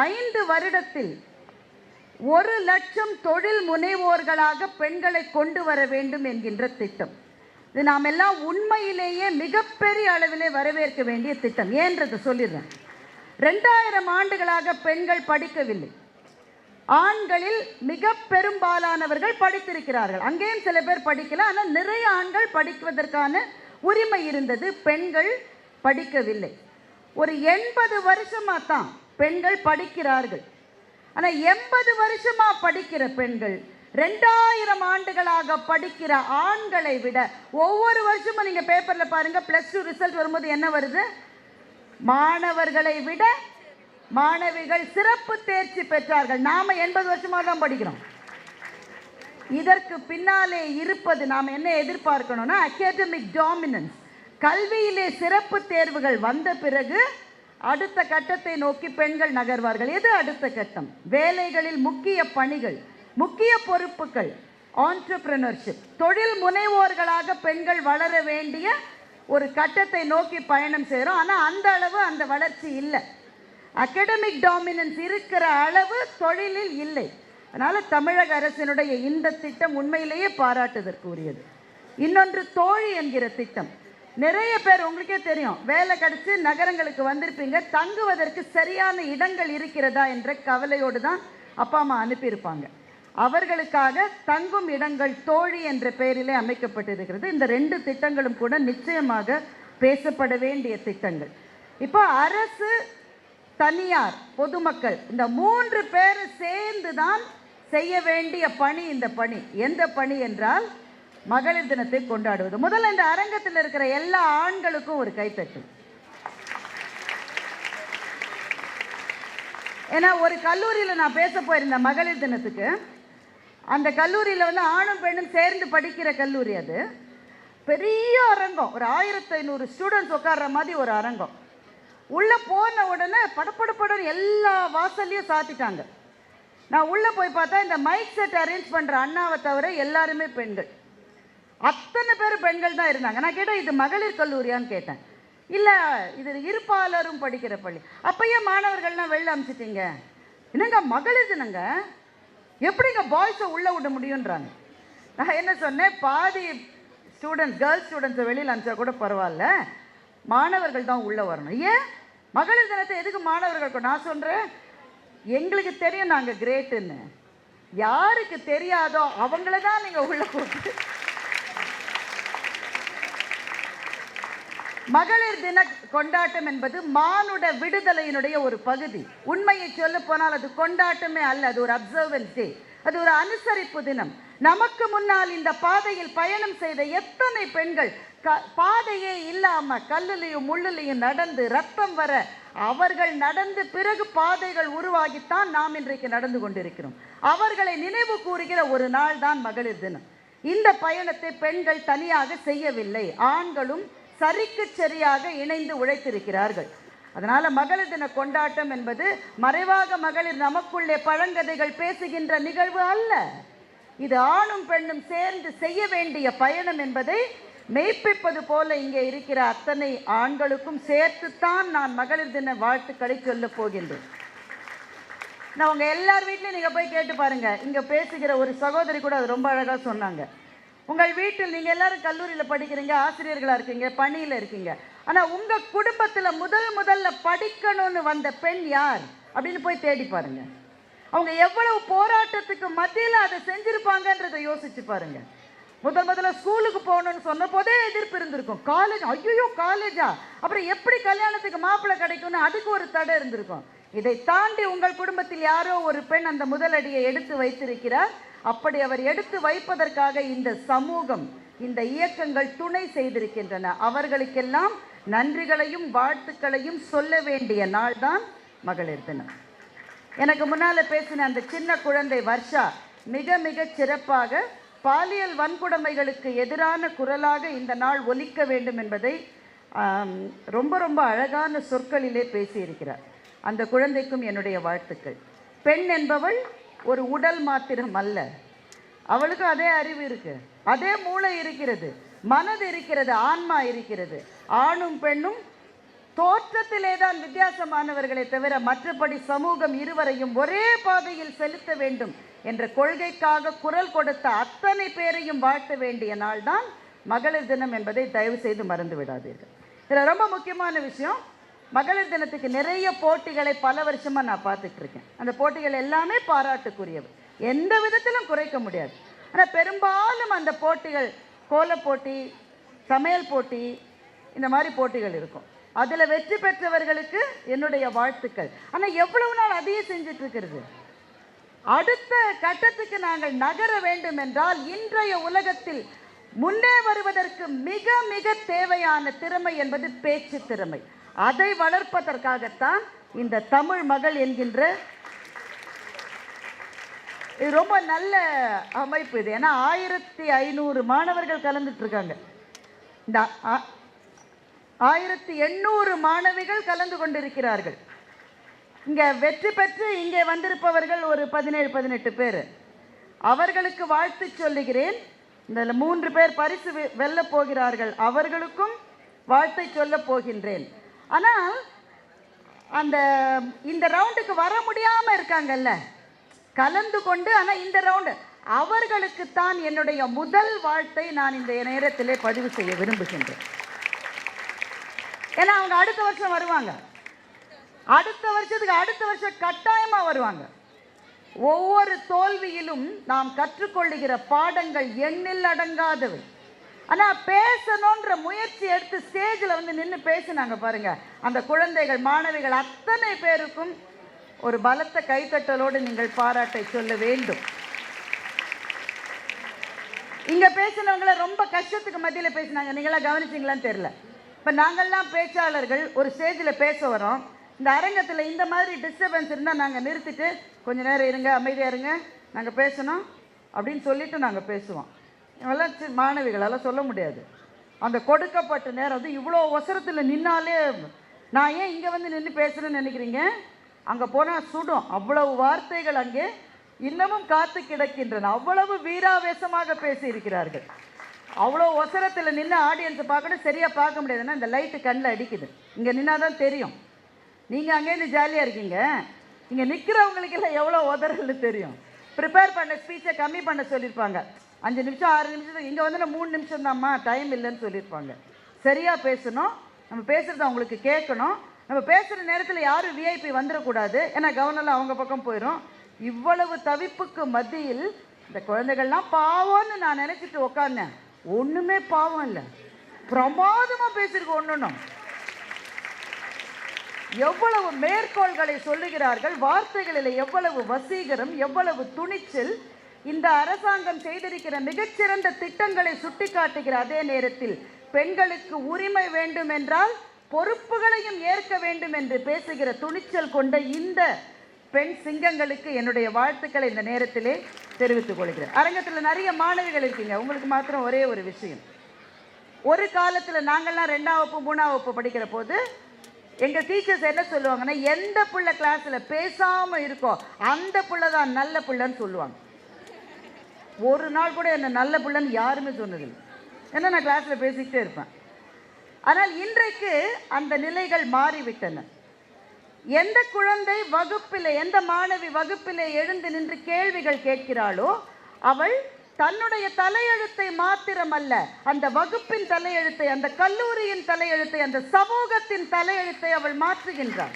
5 வருடத்தில் 1,00,000 தொழில் முனைவோர்களாக பெண்களை கொண்டு வர வேண்டும் என்கின்ற திட்டம். இது நாம் எல்லாம் உண்மையிலேயே மிகப்பெரிய அளவிலே வரவேற்க வேண்டிய திட்டம். ஏன்றதை சொல்லிடுறேன். 2000 ஆண்டுகளாக பெண்கள் படிக்கவில்லை. ஆண்களில் மிக பெரும்பாலானவர்கள் படித்திருக்கிறார்கள். அங்கேயும் சில பேர் படிக்கல, ஆனால் நிறைய ஆண்கள் படிப்பதற்கான உரிமை இருந்தது. பெண்கள் படிக்கவில்லை. ஒரு 80 வருஷமா தான் பெண்கள் படிக்கிறார்கள். ஆனால் 80 வருஷமா படிக்கிற பெண்கள் 2000 ஆண்டுகளாக படிக்கிற ஆண்களை விட ஒவ்வொரு வருஷமும் நீங்கள் பேப்பரில் பாருங்கள், +2 ரிசல்ட் வரும்போது என்ன வருது? மாணவர்களை விட மாணவிகள் சிறப்பு தேர்ச்சி பெற்றார்கள். நாம 80 வருஷமாக தான் படிக்கிறோம். இதற்கு பின்னாலே இருப்பது நாம் என்ன எதிர்பார்க்கணும்னா, அகாடமிக் டாமினன்ஸ். கல்வியிலே சிறப்பு தேர்வுகள் வந்த பிறகு அடுத்த கட்டத்தை நோக்கி பெண்கள் நகர்வார்கள். எது அடுத்த கட்டம்? வேலைகளில் முக்கிய பணிகள், முக்கிய பொறுப்புகள், ஆண்டர்பிரினர்ஷிப், தொழில் முனைவோர்களாக பெண்கள் வளர வேண்டிய ஒரு கட்டத்தை நோக்கி பயணம் செய்கிறோம். ஆனால் அந்த அளவு அந்த வளர்ச்சி இல்லை. அகாடமிக் டாமினன்ஸ் இருக்கிற அளவு தொழிலில் இல்லை. அதனால் தமிழக அரசினுடைய இந்த திட்டம் உண்மையிலேயே பாராட்டுதற்குரியது. இன்னொன்று தோழி என்கிற திட்டம். நிறைய பேர், உங்களுக்கே தெரியும், வேலை கிடைச்சி நகரங்களுக்கு வந்திருப்பீங்க, தங்குவதற்கு சரியான இடங்கள் இருக்கிறதா என்ற கவலையோடு தான் அப்பா அம்மா அனுப்பியிருப்பாங்க. அவர்களுக்காக தங்கும் இடங்கள் தோழி என்ற பெயரிலே அமைக்கப்பட்டிருக்கிறது. இந்த 2 திட்டங்களும் கூட நிச்சயமாக பேசப்பட வேண்டிய திட்டங்கள். இப்போ அரசு, தனியார், பொதுமக்கள் இந்த 3 பேர் சேர்ந்து தான் செய்ய வேண்டிய பணி. இந்த பணி எந்த பணி என்றால் மகளிர் தினத்தை கொண்டாடுவது. முதல்ல இந்த அரங்கத்தில் இருக்கிற எல்லா ஆண்களுக்கும் ஒரு கைத்தட்டு. ஏன்னா ஒரு கல்லூரியில் நான் பேச போயிருந்தேன் மகளிர் தினத்துக்கு. அந்த கல்லூரியில் ஆணும் பெண்ணும் சேர்ந்து படிக்கிற கல்லூரி. அது பெரிய அரங்கம், ஒரு 1500 ஸ்டூடெண்ட்ஸ் உட்கார்ற மாதிரி ஒரு அரங்கம். உள்ளே போன உடனே படப்படப்படம் எல்லா வாசல்லையும் சாத்திட்டாங்க. நான் உள்ளே போய் பார்த்தா இந்த மைக் செட் அரேஞ்ச் பண்ணுற அண்ணாவை தவிர எல்லாருமே பெண்கள். அத்தனை பேர் பெண்கள் தான் இருந்தாங்க. நான் கேட்டேன், இது மகளிர் கல்லூரியான்னு கேட்டேன். இல்லை, இது இருப்பாளரும் படிக்கிற பள்ளி. அப்பயே மாணவர்கள்லாம் வெளில அனுப்பிச்சிட்டிங்க. என்னங்க மகளிர் தினங்க, எப்படிங்க பாய்ஸை உள்ளே விட முடியுன்றாங்க. நான் என்ன சொன்னேன், பாதி ஸ்டூடெண்ட்ஸ், கேர்ள்ஸ் ஸ்டூடெண்ட்ஸை வெளியில் அனுப்பிச்சா கூட பரவாயில்ல, மாணவர்கள் தான் உள்ளே வரணும். ஏன் மகளிர் தினத்தை எதுக்கு மாணவர்கள்? நான் சொல்கிறேன், எங்களுக்கு தெரியும் நாங்கள் கிரேட்டுன்னு. யாருக்கு தெரியாதோ அவங்கள தான் நீங்கள் உள்ளே கூப்பிட்டு. மகளிர் தின கொண்டாட்டம் என்பது மானுட விடுதலையினுடைய ஒரு பகுதி. உண்மையை சொல்ல போனால் அது கொண்டாட்டமே அல்ல, அது ஒரு அப்சர்வன்ஸ் டே, அது ஒரு அனுசரிப்பு தினம். நமக்கு முன்னால் இந்த பாதையில் பயணம் செய்த எத்தனை பெண்கள் பாதையே இல்லாம கல்லுலையும் முள்ளுலையும் நடந்து ரத்தம் வர அவர்கள் நடந்து பிறகு பாதைகள் உருவாகித்தான் நாம் இன்றைக்கு நடந்து கொண்டிருக்கிறோம். அவர்களை நினைவு கூறுகிற ஒரு நாள் தான் மகளிர் தினம். இந்த பயணத்தை பெண்கள் தனியாக செய்யவில்லை, ஆண்களும் சரிக்கு சரியாக இணைந்து உழைத்திருக்கிறார்கள். அதனால மகளிர் தின கொண்டாட்டம் என்பது மறைவாக மகளிர் நமக்குள்ளே பழங்கதைகள் பேசுகின்ற நிகழ்வு அல்ல. இது ஆணும் பெண்ணும் சேர்ந்து செய்ய வேண்டிய பயணம் என்பதை மெய்ப்பிப்பது போல இங்கே இருக்கிற அத்தனை ஆண்களுக்கும் சேர்த்துத்தான் நான் மகளிர் தின வாழ்த்துக்களை சொல்ல போகின்றேன். நான் உங்க எல்லார் வீட்லையும் நீங்க போய் கேட்டு பாருங்க. இங்க பேசுகிற ஒரு சகோதரி கூட அது ரொம்ப அழகா சொன்னாங்க. உங்கள் வீட்டில் நீங்கள் எல்லாரும் கல்லூரியில் படிக்கிறீங்க, ஆசிரியர்களாக இருக்கீங்க, பணியில் இருக்கீங்க. ஆனால் உங்கள் குடும்பத்தில் முதல்ல படிக்கணும்னு வந்த பெண் யார் அப்படின்னு போய் தேடி பாருங்க. அவங்க எவ்வளவு போராட்டத்துக்கு மத்தியில் அதை செஞ்சுருப்பாங்கன்றதை யோசிச்சு பாருங்க. முதல்ல ஸ்கூலுக்கு போகணும்னு சொன்ன போதே எதிர்ப்பு இருந்திருக்கும். காலேஜ், ஐயோ காலேஜா, அப்புறம் எப்படி கல்யாணத்துக்கு மாப்பிள்ளை கிடைக்கும்னு அதுக்கு ஒரு தடை இருந்திருக்கும். இதை தாண்டி உங்கள் குடும்பத்தில் யாரோ ஒரு பெண் அந்த முதலடியை எடுத்து வைத்திருக்கிறார். அப்படி அவர் எடுத்து வைப்பதற்காக இந்த சமூகம், இந்த இயக்கங்கள் துணை செய்திருக்கின்றன. அவர்களுக்கெல்லாம் நன்றிகளையும் வாழ்த்துக்களையும் சொல்ல வேண்டிய நாள் தான் மகளிர் தினம். எனக்கு முன்னால் பேசின அந்த சின்ன குழந்தை வர்ஷா மிக மிக சிறப்பாக பாலியல் வன்கொடுமைகளுக்கு எதிரான குரலாக இந்த நாள் ஒலிக்க வேண்டும் என்பதை ரொம்ப ரொம்ப அழகான சொற்களிலே பேசியிருக்கிறார். அந்த குழந்தைக்கும் என்னுடைய வாழ்த்துக்கள். பெண் என்பவள் ஒரு உடல் மாத்திரம் அல்ல, அவளுக்கு அதே அறிவு இருக்கு, அதே மூளை இருக்கிறது, மனது இருக்கிறது, ஆன்மா இருக்கிறது. ஆணும் பெண்ணும் தோற்றத்திலே தான் வித்தியாசமானவர்களை தவிர மற்றபடி சமூகம் இருவரையும் ஒரே பாதையில் செலுத்த வேண்டும் என்ற கொள்கைக்காக குரல் கொடுத்த அத்தனை பேரையும் வாழ்த்த வேண்டிய நாள் தான் மகளிர் தினம் என்பதை தயவு செய்து மறந்து விடாதீர்கள். இதில் ரொம்ப முக்கியமான விஷயம், மகளிர் தினத்துக்கு நிறைய போட்டிகளை பல வருஷமாக நான் பார்த்துட்டு இருக்கேன். அந்த போட்டிகள் எல்லாமே பாராட்டுக்குரியவை, எந்த விதத்திலும் குறைக்க முடியாது. ஆனால் பெரும்பாலும் அந்த போட்டிகள் கோலப் போட்டி, சமையல் போட்டி, இந்த மாதிரி போட்டிகள் இருக்கும். அதில் வெற்றி பெற்றவர்களுக்கு என்னுடைய வாழ்த்துக்கள். ஆனால் எவ்வளவு நாள் அதையே செஞ்சுட்டு இருக்கிறது? அடுத்த கட்டத்துக்கு நாங்கள் நகர வேண்டும் என்றால் இன்றைய உலகத்தில் முன்னே வருவதற்கு மிக மிக தேவையான திறமை என்பது பேச்சு திறமை. அதை வளர்ப்பதற்காகத்தான் இந்த தமிழ் மகள் என்கின்ற இது ரொம்ப நல்ல அமைப்பு இது. ஏன்னா 1500 மாணவர்கள் கலந்துட்டு இருக்காங்க. இந்த 1800 மாணவிகள் கலந்து கொண்டிருக்கிறார்கள். இங்கே வெற்றி பெற்று இங்கே வந்திருப்பவர்கள் ஒரு 17-18 பேர். அவர்களுக்கு வாழ்த்து சொல்லுகிறேன். இந்த 3 பேர் பரிசு வெல்ல போகிறார்கள், அவர்களுக்கும் வாழ்த்தை சொல்ல போகின்றேன். ஆனால் இந்த ரவுண்டுக்கு வர முடியாமல் இருக்காங்கல்ல, கலந்து கொண்டு, ஆனால் இந்த ரவுண்டு அவர்களுக்குத்தான் என்னுடைய முதல் வாழ்த்தை நான் இந்த நேரத்திலே பதிவு செய்ய விரும்புகின்றேன். ஏன்னா அவங்க அடுத்த வருஷம் வருவாங்க, அடுத்த வருஷம் கட்டாயமாக வருவாங்க. ஒவ்வொரு தோல்வியிலும் நாம் கற்றுக்கொள்ளுகிற பாடங்கள் எண்ணில் அடங்காதவை. ஆனால் பேசணுன்ற முயற்சி எடுத்து ஸ்டேஜில் வந்து நின்று பேசினாங்க பாருங்க, அந்த குழந்தைகள், மாணவிகள் அத்தனை பேருக்கும் ஒரு பலத்த கைத்தட்டலோடு நீங்கள் பாராட்டை சொல்ல வேண்டும். இங்கே பேசினவங்கள ரொம்ப கஷ்டத்துக்கு மத்தியில் பேசினாங்க, நீங்களாம் கவனிச்சிங்களான்னு தெரியல. இப்போ நாங்கள்லாம் பேச்சாளர்கள் ஒரு ஸ்டேஜில் பேச வரோம், இந்த அரங்கத்தில் இந்த மாதிரி டிஸ்டர்பன்ஸ் இருந்தால் நாங்கள் நிறுத்திட்டு கொஞ்சம் நேரம் இருங்க, அமைதியாக இருங்க, நாங்கள் பேசணும் அப்படின்னு சொல்லிவிட்டு நாங்கள் பேசுவோம். இவெல்லாம் மாணவிகளெல்லாம் சொல்ல முடியாது. அந்த கொடுக்கப்பட்ட நேரம் வந்து இவ்வளோ அவசரத்தில் நின்னாலே, நான் ஏன் இங்கே வந்து நின்று பேசுகிறேன்னு நினைக்கிறீங்க? அங்கே போனால் சுடும், அவ்வளவு வார்த்தைகள் அங்கே இன்னமும் காத்து கிடக்கின்றன. அவ்வளவு வீராவேசமாக பேசியிருக்கிறார்கள். அவ்வளோ அவசரத்தில் நின்று ஆடியன்ஸை பார்க்கணும், சரியாக பார்க்க முடியாதுன்னா இந்த லைட்டு கண்ணில் அடிக்குது. இங்கே நின்னா தான் தெரியும். நீங்கள் அங்கேருந்து ஜாலியாக இருக்கீங்க, இங்கே நிற்கிறவங்களுக்கெல்லாம் எவ்வளோ உதறல்னு தெரியும். ப்ரிப்பேர் பண்ண ஸ்பீச்சை கம்மி பண்ண சொல்லியிருப்பாங்க, 5 நிமிஷம் 6 நிமிஷம், இங்கே வந்து 3 நிமிஷம் தான்மா டைம் இல்லைன்னு சொல்லியிருப்பாங்க. சரியாக பேசணும், நம்ம பேசுகிறத அவங்களுக்கு கேட்கணும். நம்ம பேசுகிற நேரத்தில் யாரும் விஐபி வந்துடக்கூடாது, ஏன்னா கவனம்லாம் அவங்க பக்கம் போயிடும். இவ்வளவு தவிப்புக்கு மத்தியில் இந்த குழந்தைகள்லாம் பாவம்னு நான் நினச்சிட்டு உக்காந்தேன். ஒன்றுமே பாவம் இல்லை, பிரமாதமாக பேசியிருக்க. ஒன்றும் எவ்வளவு மேற்கோள்களை சொல்லுகிறார்கள், வார்த்தைகளில் எவ்வளவு வசீகரம், எவ்வளவு துணிச்சல். இந்த அரசாங்கம் செய்திருக்கிற மிகச்சிறந்த திட்டங்களை சுட்டிக்காட்டுகிற அதே நேரத்தில் பெண்களுக்கு உரிமை வேண்டும் என்றால் பொறுப்புகளையும் ஏற்க வேண்டும் என்று பேசுகிற துணிச்சல் கொண்ட இந்த பெண் சிங்கங்களுக்கு என்னுடைய வாழ்த்துக்களை இந்த நேரத்திலே தெரிவித்துக் கொள்கிறேன். அரங்கத்தில் நிறைய மாணவிகள் இருக்கீங்க, உங்களுக்கு மாத்திரம் ஒரே ஒரு விஷயம். ஒரு காலத்தில் நாங்கள்லாம் 2ஆம் வகுப்பு 3ஆம் வகுப்பு படிக்கிற போது எங்கள் டீச்சர்ஸ் என்ன சொல்லுவாங்கன்னா, எந்த பிள்ளை கிளாஸில் பேசாமல் இருக்கோ அந்த பிள்ளை தான் நல்ல பிள்ளைன்னு சொல்லுவாங்க. ஒரு நாள் கூட என்ன நல்ல பிள்ளைன்னு யாருமே சொன்னதில்லை, ஏன்னா நான் கிளாஸில் பேசிக்கிட்டே இருப்பேன். ஆனால் இன்றைக்கு அந்த நிலைகள் மாறிவிட்டன. எந்த குழந்தை வகுப்பில், எந்த மாணவி வகுப்பிலே எழுந்து நின்று கேள்விகள் கேட்கிறாளோ அவள் தன்னுடைய தலையெழுத்தை மாத்திரமல்ல, அந்த வகுப்பின் தலையெழுத்தை, அந்த கல்லூரியின் தலையெழுத்தை, அந்த சமூகத்தின் தலையெழுத்தை அவள் மாற்றுகின்றாள்.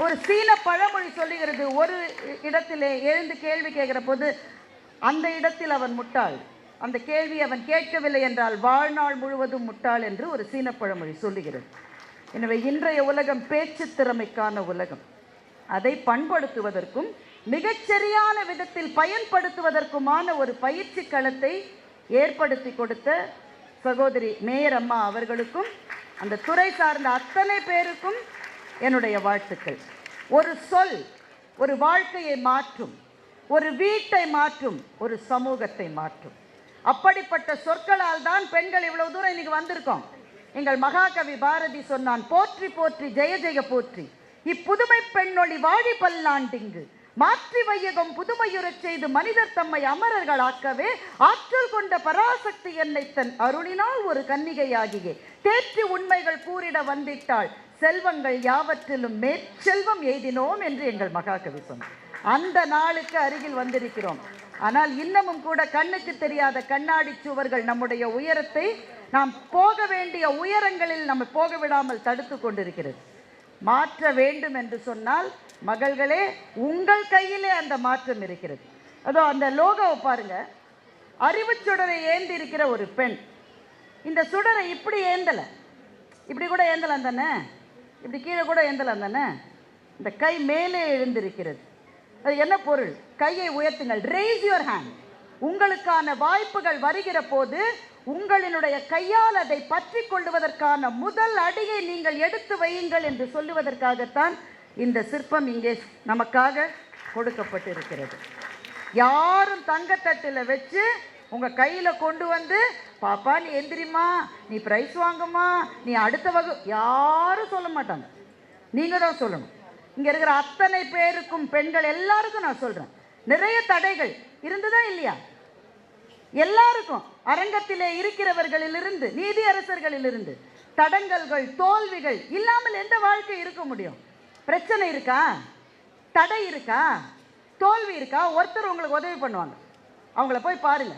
ஒரு சீன பழமொழி சொல்லுகிறது, ஒரு இடத்திலே எழுந்து கேள்வி கேட்கிற போது அந்த இடத்தில் அவன் முட்டாள், அந்த கேள்வி அவன் கேட்கவில்லை என்றால் வாழ்நாள் முழுவதும் முட்டாள் என்று ஒரு சீன பழமொழி சொல்லுகிறது. எனவே இன்றைய உலகம் பேச்சு திறமைக்கான உலகம். அதை பண்படுத்துவதற்கும் மிகச்சரியான விதத்தில் பயன்படுத்துவதற்குமான ஒரு பயிற்சி களத்தை ஏற்படுத்தி கொடுத்த சகோதரி மேயர் அம்மா அவர்களுக்கும் அந்த துறை சார்ந்த அத்தனை பேருக்கும் என்னுடைய வாழ்த்துக்கள். ஒரு சொல் ஒரு வாழ்க்கையை மாற்றும், ஒரு வீட்டை மாற்றும், ஒரு சமூகத்தை மாற்றும். அப்படிப்பட்ட சொற்களால் தான் பெண்கள் இவ்வளவு தூரம் இன்னைக்கு வந்திருக்கோம். எங்கள் மகாகவி பாரதி சொன்னான், போற்றி போற்றி ஜெய ஜெய போற்றி, இப்புதுமை பெண்ணொழி வாழி பல்லாண்டிங்கு மாற்றி வையகம் புதுமையுறச் செய்து மனிதர் தம்மை அமரர்களாக்கவே ஆற்றல் கொண்ட பராசக்தி என்னை தன் அருளினால் ஒரு கன்னிகையாகியே தேற்றி உண்மைகள் கூறிட வந்திட்டாள் செல்வங்கள் யாவற்றிலும் மேற்செல்வம் எய்தினோம் என்று எங்கள் மகாகவி சொன்னார். அந்த நாளுக்கு அருகில் வந்திருக்கிறோம். ஆனால் இன்னமும் கூட கண்ணுக்கு தெரியாத கண்ணாடி சுவர்கள் நம்முடைய உயரத்தை, நாம் போக வேண்டிய உயரங்களில் நம்ம போக விடாமல் தடுத்து கொண்டிருக்கிறது. மாற்ற வேண்டும் என்று சொன்னால் மகள்களே, உங்கள் கையிலே அந்த மாற்றம் இருக்கிறது. அதோ அந்த லோகோவை பாருங்க, அறிவு சுடரை ஏந்தி இருக்கிற ஒரு பெண். இந்த சுடரை இப்படி ஏந்தலை, இப்படி கூட ஏந்தலாம் தானே, இப்படி கீழே கூட ஏந்தலாம் தானே. இந்த கை மேலே எழுந்திருக்கிறது. அது என்ன பொருள்? கையை உயர்த்துங்கள், ரேஸ் யுவர் ஹேண்ட். உங்களுக்கான வாய்ப்புகள் வருகிற போது உங்களினுடைய கையால் அதை பற்றி கொள்வதற்கான முதல் அடியை நீங்கள் எடுத்து வையுங்கள் என்று சொல்லுவதற்காகத்தான் இந்த சிற்பம் இங்கே நமக்காக கொடுக்கப்பட்டிருக்கிறது. யாரும் தங்கத்தட்டில் வச்சு உங்கள் கையில் கொண்டு வந்து, பாப்பா நீ எந்திரிமா, நீ ப்ரைஸ் வாங்குமா, நீ அடுத்த யாரும் சொல்ல மாட்டாங்க. நீங்கள் தான் சொல்லணும். இங்கே இருக்கிற அத்தனை பேருக்கும், பெண்கள் எல்லாருக்கும் நான் சொல்கிறேன், நிறைய தடைகள் இருந்துதான் இல்லையா? எல்லாருக்கும், அரங்கத்திலே இருக்கிறவர்களிலிருந்து நீதியரசர்களிலிருந்து தடங்கல்கள் தோல்விகள் இல்லாமல் எந்த வாழ்க்கை இருக்க முடியும்? பிரச்சனை இருக்கா? தடை இருக்கா? தோல்வி இருக்கா? ஒருத்தர் உங்களுக்கு உதவி பண்ணுவாங்க. அவங்கள போய் பாருங்க.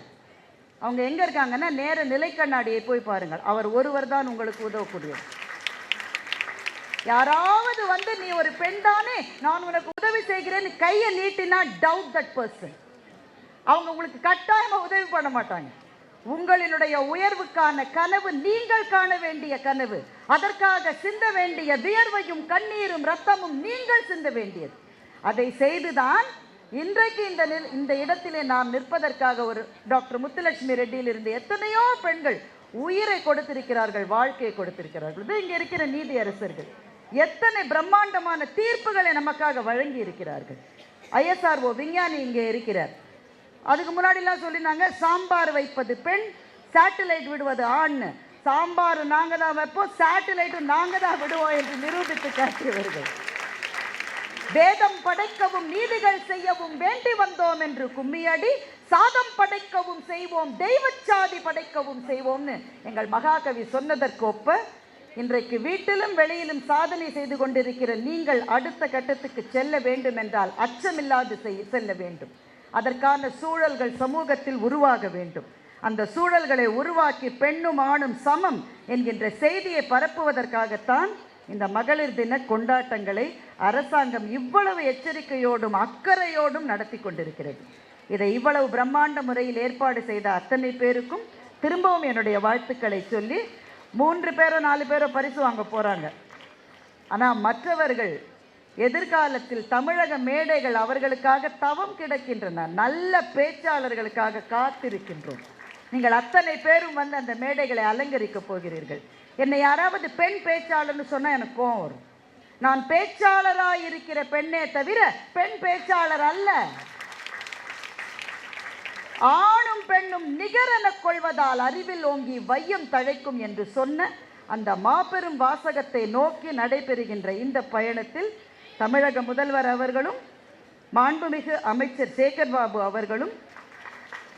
அவங்க எங்கே இருக்காங்கன்னா நேர நிலைக்கண்ணாடியை போய் பாருங்கள். அவர் ஒருவர் தான் உங்களுக்கு உதவக்கூடியவர். யாராவது வந்து நீ ஒரு பெண் தானே, நான் உனக்கு உதவி செய்கிறேன்னு கையை நீட்டினா டவுட் தட் பர்சன். அவங்க உங்களுக்கு கட்டாயமாக உதவி பண்ண மாட்டாங்க. உங்களினுடைய உயர்வுக்கான கனவு நீங்கள் காண வேண்டிய கனவு. அதற்காக சிந்த வேண்டிய வியர்வையும் கண்ணீரும் ரத்தமும் நீங்கள் சிந்த வேண்டியது. அதை செய்துதான் இன்றைக்கு இந்த இடத்திலே நாம் நிற்பதற்காக ஒரு டாக்டர் முத்துலட்சுமி ரெட்டியில் இருந்து எத்தனையோ பெண்கள் உயிரை கொடுத்திருக்கிறார்கள், வாழ்க்கையை கொடுத்திருக்கிறார்கள். இது இங்கே இருக்கிற நீதியரசர்கள் எத்தனை பிரம்மாண்டமான தீர்ப்புகளை நமக்காக வழங்கி இருக்கிறார்கள். ISRO விஞ்ஞானி இங்கே இருக்கிறார். அதுக்கு முன்னாடிலாம் சொல்லினாங்க, சாம்பார் வைப்பது பெண், சேட்டலைட் விடுவது ஆண். சாம்பார் நாங்கள் தான் வைப்போம், சேட்டலைட்டும் நாங்கள் தான் விடுவோம் என்று நிரூபித்து காட்டியவர்கள். வேதம் படைக்கவும் நீதிகள் செய்யவும் வேண்டி வந்தோம் என்று கும்மியடி, சாதம் படைக்கவும் செய்வோம், தெய்வச்சாதி படைக்கவும் செய்வோம்னு எங்கள் மகாகவி சொன்னதற்கு ஒப்ப இன்றைக்கு வீட்டிலும் வெளியிலும் சாதனை செய்து கொண்டிருக்கிற நீங்கள் அடுத்த கட்டத்துக்கு செல்ல வேண்டும் என்றால் அச்சமில்லாது செல்ல வேண்டும். அதற்கான சூழல்கள் சமூகத்தில் உருவாக வேண்டும். அந்த சூழல்களை உருவாக்கி பெண்ணும் ஆணும் சமம் என்கின்ற செய்தியை பரப்புவதற்காகத்தான் இந்த மகளிர் தின கொண்டாட்டங்களை அரசாங்கம் இவ்வளவு எச்சரிக்கையோடும் அக்கறையோடும் நடத்தி கொண்டிருக்கிறது. இதை இவ்வளவு பிரம்மாண்ட முறையில் ஏற்பாடு செய்த அத்தனை பேருக்கும் திரும்பவும் என்னுடைய வாழ்த்துக்களை சொல்லி, 3 பேரோ 4 பேரோ பரிசு வாங்க போகிறாங்க. ஆனால் மற்றவர்கள் எதிர்காலத்தில் தமிழக மேடைகள் அவர்களுக்காக தவம் கிடக்கின்றன. நல்ல பேச்சாளர்களுக்காக காத்திருக்கின்றோம். நீங்கள் அத்தனை பேரும் வந்து அந்த மேடைகளை அலங்கரிக்க போகிறீர்கள். என்னை யாராவது பெண் பேச்சாளர்னு சொன்னால் எனக்கு கோவம் வரும். நான் பேச்சாளராக இருக்கிற பெண்ணே தவிர பெண் பேச்சாளர் அல்ல. ஆணும் பெண்ணும் நிகரென கொள்வதால் அறிவில் ஓங்கி வையம் தழைக்கும் என்று சொன்ன அந்த மாபெரும் வாசகத்தை நோக்கி நடைபெறுகின்ற இந்த பயணத்தில் தமிழக முதல்வர் அவர்களும், மாண்புமிகு அமைச்சர் சேகர் பாபு அவர்களும்,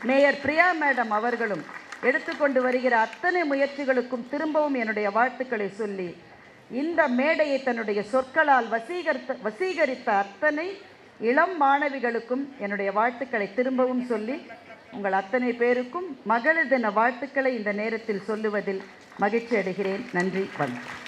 மேயர் பிரியா மேடம் அவர்களும் எடுத்துக்கொண்டு வருகிற அத்தனை முயற்சிகளுக்கும் திரும்பவும் என்னுடைய வாழ்த்துக்களை சொல்லி, இந்த மேடையை தன்னுடைய சொற்களால் வசீகரித்த அத்தனை இளம் மாணவிகளுக்கும் என்னுடைய வாழ்த்துக்களை திரும்பவும் சொல்லி, உங்கள் அத்தனை பேருக்கும் மகளிர் தின வாழ்த்துக்களை இந்த நேரத்தில் சொல்லுவதில் மகிழ்ச்சி அடைகிறேன். நன்றி, வணக்கம்.